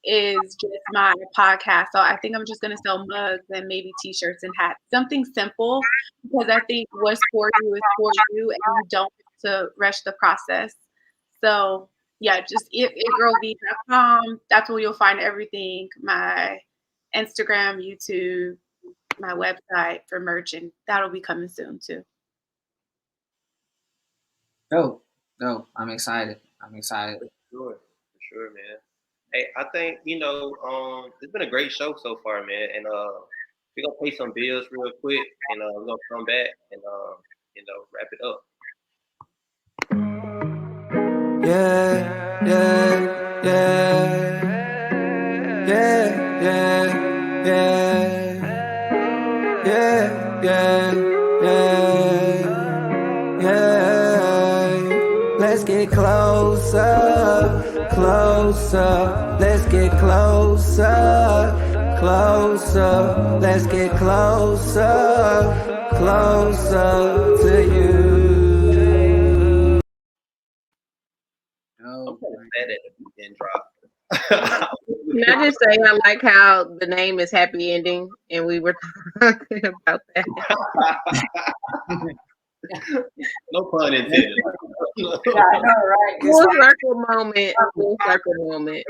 is just my podcast. So I think I'm just going to sell mugs and maybe t-shirts and hats, something simple because I think what's for you is for you and you don't have to rush the process. So yeah, just itgirlv.com. That's where you'll find everything. My Instagram, YouTube, my website for merch, and that'll be coming soon too. Dope. I'm excited. For sure, man. Hey, I think it's been a great show so far, man. And we're gonna pay some bills real quick, and we're gonna come back and wrap it up. Let's get closer, closer. Let's get closer, closer. Let's get closer, closer to you. I'm kind of mad at the weekend drop. Can I just say I like how the name is Happy Ending, and we were talking about that. No pun intended. Yeah, I know, right? It's Full like, circle moment. Full circle moment.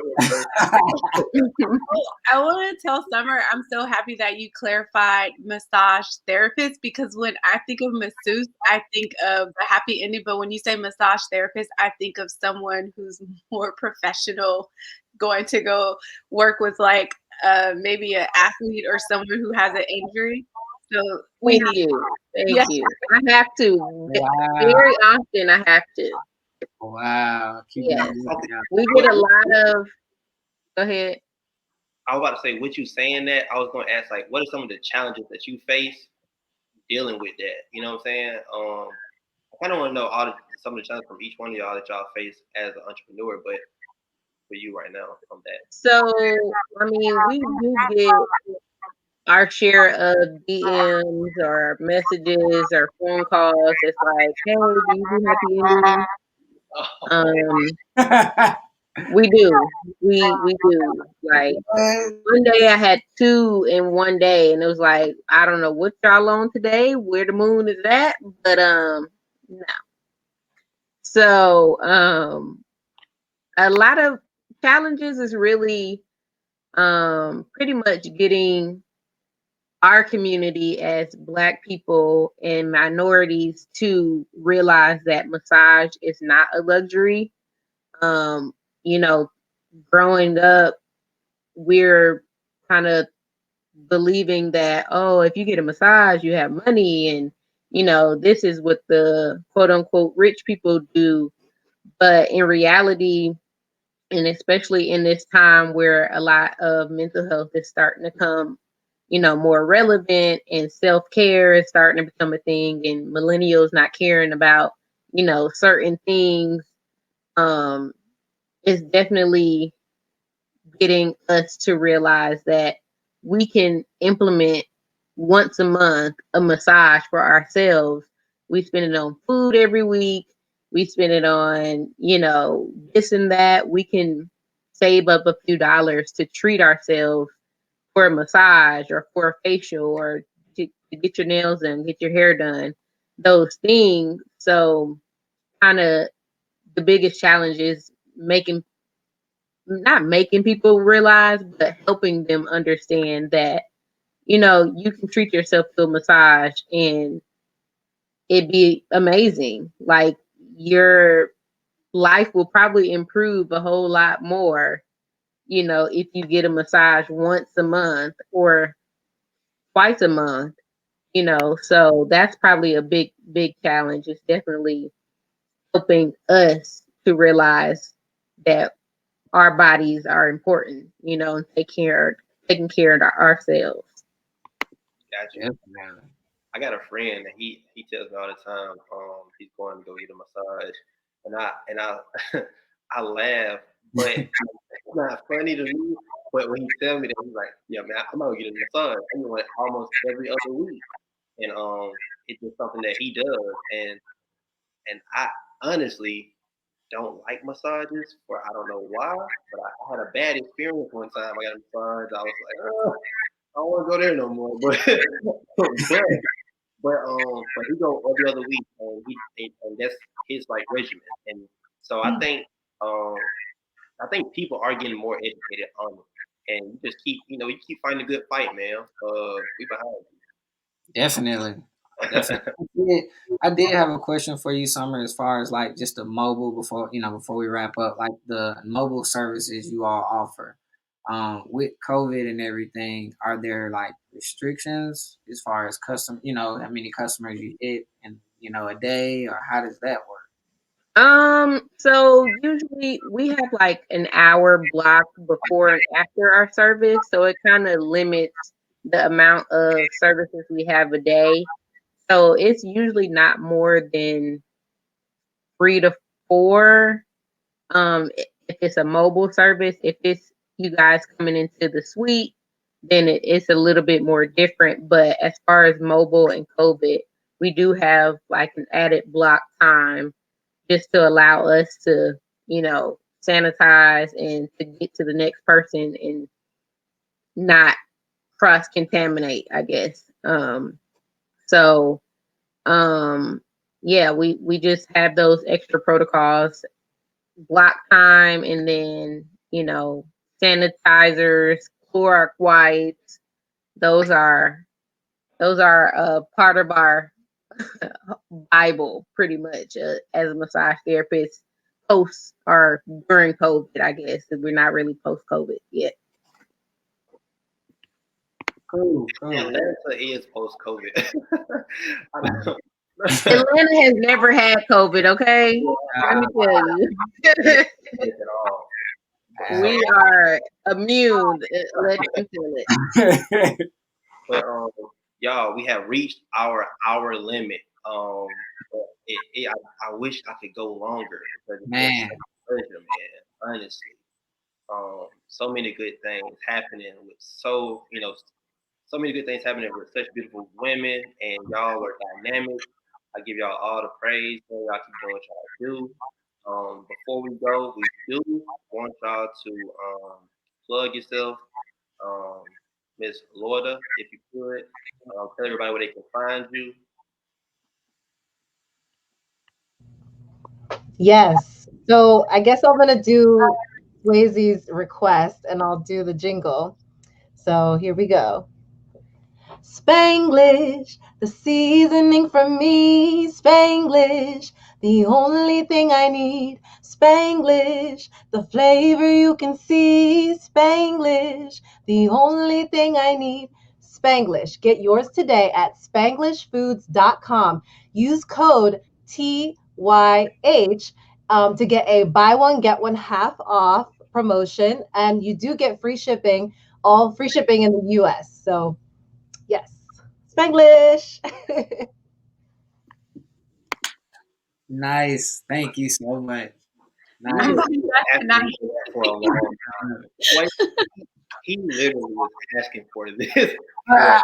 I want to tell Summer I'm so happy that you clarified massage therapist, because when I think of masseuse, I think of the happy ending. But when you say massage therapist, I think of someone who's more professional, going to go work with like maybe an athlete or someone who has an injury. So we Thank have, you. Thank yeah, you. I have to. wow, Very often I have to. wow. Keeping Yes. it Okay, moving. We what, get a lot of, go ahead. I was about to say, with you saying that, I was going to ask, like, what are some of the challenges that you face dealing with that? You know what I'm saying? I kind of want to know some of the challenges from each one of y'all that y'all face as an entrepreneur, but for you right now from that. So, I mean, we do get our share of DMs or messages or phone calls. It's like, hey, do you do happy endings? Um, we do. We do. Like one day I had 2 in one day, and it was like, I don't know what y'all on today, where the moon is at, but no. So a lot of challenges is really pretty much getting our community as Black people and minorities to realize that massage is not a luxury. Um, you know, growing up, we're kind of believing that, oh, if you get a massage, you have money, and this is what the quote unquote rich people do. But in reality, and especially in this time where a lot of mental health is starting to come more relevant, and self-care is starting to become a thing, and millennials not caring about certain things, um it's definitely getting us to realize that we can implement once a month a massage for ourselves. We spend it on food every week. We spend it on, this and that. We can save up a few dollars to treat ourselves for a massage or for a facial or to get your nails done, get your hair done, those things. So, kind of the biggest challenge is not making people realize, but helping them understand that, you can treat yourself to a massage and it'd be amazing. Like your life will probably improve a whole lot more, if you get a massage once a month or twice a month, So that's probably a big challenge. It's definitely helping us to realize that our bodies are important, and taking care of ourselves. Gotcha. Definitely. I got a friend that he tells me all the time. He's going to go get a massage, and I I laugh, but it's not funny to me. But when he tells me that, he's like, "Yeah, man, I'm gonna get a massage. I'm going almost every other week," and it's just something that he does, and I honestly don't like massages for I don't know why, but I had a bad experience one time. I got a massage. I was like, oh, I don't want to go there no more. But but he go every other week, and that's his like regimen. And so um I think people are getting more educated on it, and you just keep you keep finding a good fight, man. We behind Definitely. you. Definitely. I did have a question for you, Summer, as far as like just the mobile before we wrap up, like the mobile services you all offer. With COVID and everything, are there like restrictions as far as how many customers you hit in, a day, or how does that work? So usually we have like an hour block before and after our service, so it kind of limits the amount of services we have a day. So it's usually not more than 3 to 4. If it's a mobile service, if it's you guys coming into the suite, then it's a little bit more different. But as far as mobile and COVID, we do have like an added block time just to allow us to, sanitize and to get to the next person and not cross contaminate, I guess. So um yeah, we just have those extra protocols, block time, and then sanitizers, Clorox wipes. Those are part of our Bible, pretty much, as a massage therapist, post or during COVID, I guess. We're not really post COVID yet. Cool. Atlanta is post COVID. Atlanta has never had COVID, okay? Let me tell you. At all. We are immune. Let me feel it. But y'all, we have reached our hour limit. But I wish I could go longer because it's been Man. such a pleasure, man. Honestly, so many good things happening with so many good things happening with such beautiful women, and y'all are dynamic. I give y'all all the praise. Y'all keep doing what y'all do. Before we go, we do want y'all to plug yourself. Miss Loida, if you could, tell everybody where they can find you. Yes. So I guess I'm gonna do Swayze's request and I'll do the jingle. So here we go. Spanglish, the seasoning from me. Spanglish, the only thing I need. Spanglish, the flavor you can see. Spanglish, the only thing I need. Spanglish, get yours today at spanglishfoods.com. Use code TYH to get a buy one, get one half off promotion. And you do get free shipping, all free shipping in the US. So yes, Spanglish. Nice. Thank you so much. Nice. Nice. For a long time. Wait, he literally was asking for this. I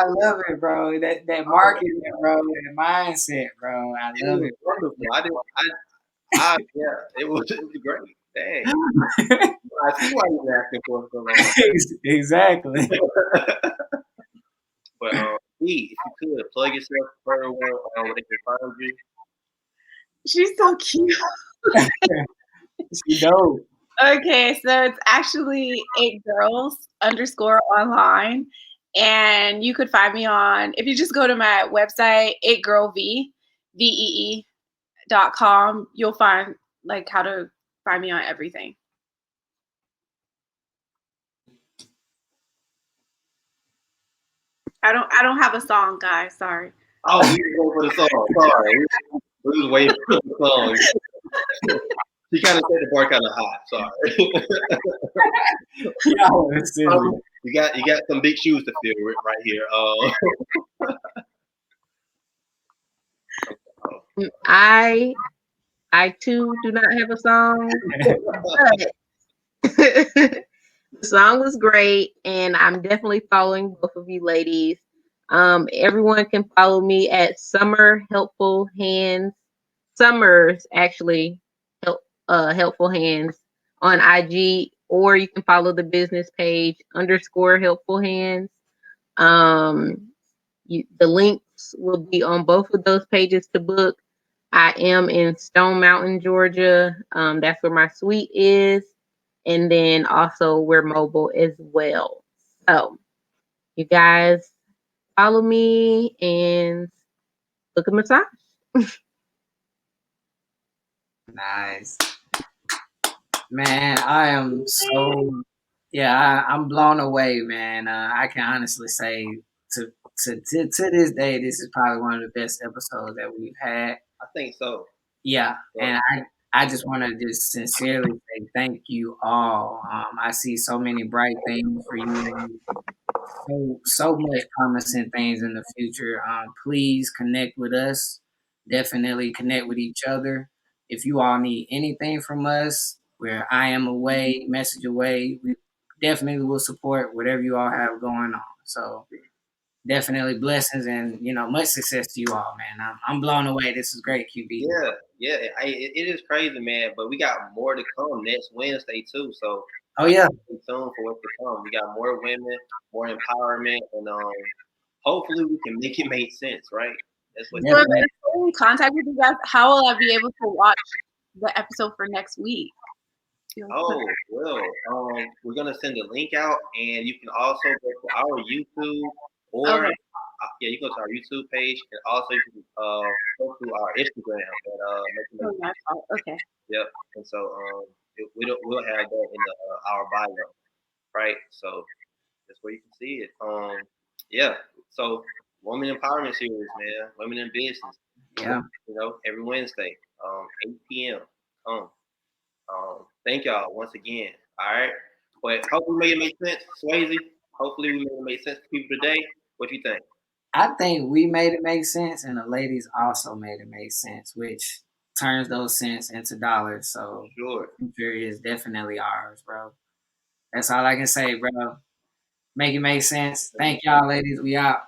love it, bro. That marketing, bro. That mindset, bro. I love it. Wonderful. Yeah, it was great. Dang. I see why he's asking for it so long. Exactly. But B, if you could plug yourself for everyone where they can find you. She's so cute. She dope. Okay, so it's actually 8girls_online. And you could find me on, if you just go to my website, 8girlv.com, you'll find like how to find me on everything. I don't have a song, guys. Sorry. Oh, we were waiting for the song. Sorry. We was waiting for the song. She kind of set the bar kind of hot. Sorry. You got some big shoes to fill right here. I too do not have a song. The song was great, and I'm definitely following both of you ladies. Everyone can follow me at Summer Helpful Hands. Summers actually Helpful Hands on IG, or you can follow the business page _Helpful Hands. The links will be on both of those pages to book. I am in Stone Mountain, Georgia. That's where my suite is. And then also we're mobile as well. So you guys follow me and book a massage. Nice. Man, I am so I'm blown away, man. I can honestly say to this day, this is probably one of the best episodes that we've had. I think so. Yeah, and I just want to just sincerely say thank you all. I see so many bright things for you. So much promising things in the future. Please connect with us. Definitely connect with each other. If you all need anything from us, where I am away, message away, we definitely will support whatever you all have going on. So definitely blessings and much success to you all, man. I'm blown away. This is great, QB. Yeah. It is crazy, man. But we got more to come next Wednesday too. So oh yeah, stay tuned for what's to come. We got more women, more empowerment, and hopefully we can make it make sense, right? That's what. So if I stay in contact with you guys, how will I be able to watch the episode for next week? Oh, well, we're gonna send a link out, and you can also go to our YouTube, or Okay. yeah, you go to our YouTube page, and also you can go to our Instagram at Oh, that's all. Okay. Yep. And so we'll have that in the our bio, right? So that's where you can see it. Yeah. So women empowerment series, man. Women in business. Yeah. You know, every Wednesday, 8 p.m. Thank y'all once again. All right. But hopefully we made it make sense, Swayze. Hopefully we made it make sense to people today. What do you think? I think we made it make sense, and the ladies also made it make sense, which turns those cents into dollars. So Sure. the future is definitely ours, bro. That's all I can say, bro. Make it make sense. Thank y'all, ladies. We out.